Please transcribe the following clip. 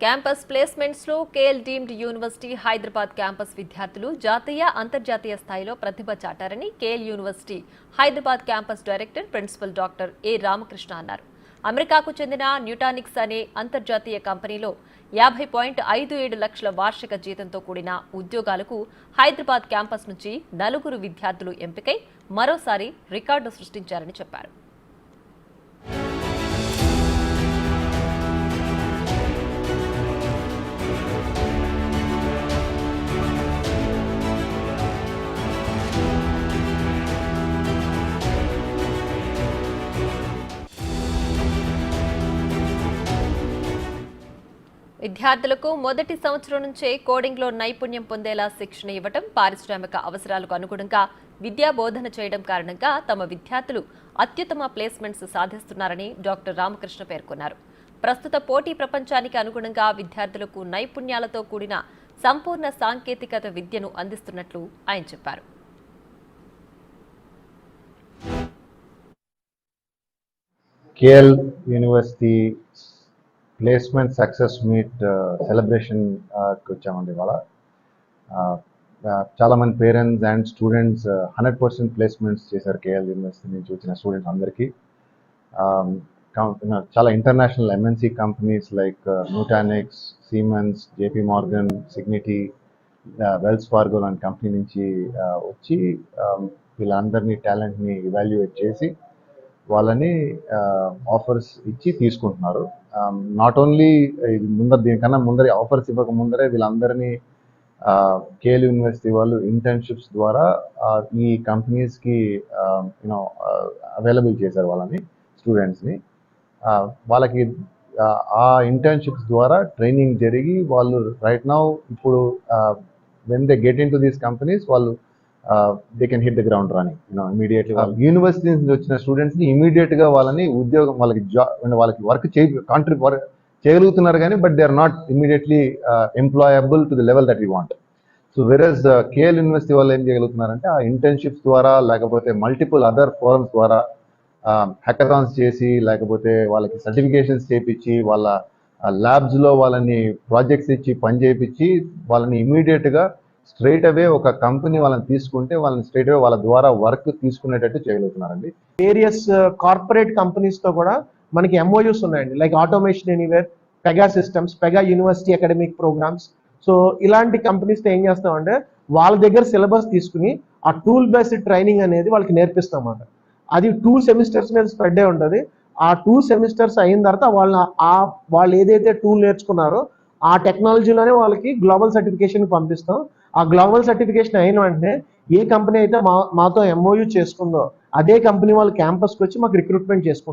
Campus ప్లేస్మెంట్స్లో KL deemed university Hyderabad campus విద్యార్థులు జాతీయ అంతర్జాతీయ స్థాయిలో ప్రతిభ చాటారని KL university Hyderabad campus director principal doctor A Ramakrishna అన్నారు. అమెరికాకు చెందిన న్యూటానిక్స్ అనే అంతర్జాతీయ కంపెనీలో 50.57 లక్షల వార్షిక జీతంతో కూడిన ఉద్యోగాలకు హైదరాబాద్ క్యాంపస్ నుంచి 4 విద్యార్థులు ఎంపికై మరోసారి రికార్డు సృష్టించారని చెప్పారు. విద్యార్థులకు మొదటి సంవత్సరం నుంచే కోడింగ్లో నైపుణ్యం పొందేలా శిక్షణ ఇవ్వడం, పారిశ్రామిక అవసరాలకు అనుగుణంగా విద్యా బోధన చేయడం కారణంగా తమ విద్యార్థులు అత్యుత్తమ ప్లేస్మెంట్స్ సాధిస్తున్నారని డాక్టర్ రామకృష్ణ పేర్కొన్నారు. ప్రస్తుత పోటీ ప్రపంచానికి అనుగుణంగా విద్యార్థులకు నైపుణ్యాలతో కూడిన సంపూర్ణ సాంకేతికత విద్యను అందిస్తున్నట్లు ఆయన చెప్పారు. KL university placement success meet celebration వచ్చామండి. ఇవాళ చాలామంది పేరెంట్స్ అండ్ స్టూడెంట్స్ 100% ప్లేస్మెంట్స్ చేశారు. కేఎల్ యూనివర్సిటీ నుంచి వచ్చిన స్టూడెంట్స్ అందరికీ చాలా international MNC companies like Nutanix, Siemens, JP Morgan, Cigniti, Wells Fargo లాంటి కంపెనీ నుంచి వచ్చి వీళ్ళందరినీ టాలెంట్ని ఇవాల్యుయేట్ చేసి వాళ్ళని ఆఫర్స్ ఇచ్చి తీసుకుంటున్నారు. నాట్ ఓన్లీ దీనికన్నా ముందరే ఆఫర్స్ ఇవ్వక ముందరే వీళ్ళందరినీ కేఎల్ యూనివర్సిటీ వాళ్ళు ఇంటర్న్షిప్స్ ద్వారా ఈ కంపెనీస్కి అవైలబుల్ చేశారు వాళ్ళని, స్టూడెంట్స్ని. వాళ్ళకి ఆ ఇంటర్న్షిప్స్ ద్వారా ట్రైనింగ్ జరిగి వాళ్ళు రైట్ నౌ ఇప్పుడు when they get into these companies వాళ్ళు they can hit the ground running immediately. University నుంచి వచ్చిన స్టూడెంట్స్ని ఇమీడియట్గా వాళ్ళని ఉద్యోగం వాళ్ళకి వర్క్ చేయగలుగుతున్నారు కానీ but they are not immediately employable to the level that we want. So various KL University వాళ్ళు ఏం చేయగలుగుతున్నారంటే ఆ ఇంటర్న్షిప్స్ ద్వారా లేకపోతే మల్టిపుల్ అదర్ ఫోరమ్స్ ద్వారా హ్యాకథాన్స్ చేసి లేకపోతే వాళ్ళకి సర్టిఫికేషన్స్ చేయించి వాళ్ళ ల్యాబ్స్లో వాళ్ళని ప్రాజెక్ట్స్ ఇచ్చి పని చేయించి వాళ్ళని ఇమీడియట్గా స్ట్రైట్ అవే ఒక కంపెనీ వాళ్ళని తీసుకుంటే వాళ్ళని స్ట్రైట్ అవే వాళ్ళ ద్వారా వర్క్ తీసుకునేటట్టు చేయగలుగుతున్నారండి. వేరియస్ కార్పొరేట్ కంపెనీస్తో కూడా మనకి ఎంఓయూస్ ఉన్నాయండి. Like Automation Anywhere, Pega Systems, Pega University academic programs. So ఇలాంటి కంపెనీస్తో ఏం చేస్తామంటే వాళ్ళ దగ్గర సిలబస్ తీసుకుని ఆ టూల్ బేస్డ్ ట్రైనింగ్ అనేది వాళ్ళకి నేర్పిస్తామన్నమాట. అది 2 సెమిస్టర్స్ మీద స్ప్రెడ్ అయి ఉంటుంది. ఆ 2 సెమిస్టర్స్ అయిన తర్వాత వాళ్ళు ఏదైతే టూల్ నేర్చుకున్నారో ఆ టెక్నాలజీలోనే వాళ్ళకి గ్లోబల్ సర్టిఫికేషన్ పంపిస్తాం. ఆ గ్లోబల్ సర్టిఫికేషన్ అయిన వెంటనే ఏ కంపెనీ అయితే మాతో ఎంఓయూ చేసుకుందో అదే కంపెనీ వాళ్ళు క్యాంపస్కి వచ్చి మాకు రిక్రూట్మెంట్ చేసుకుంటారు.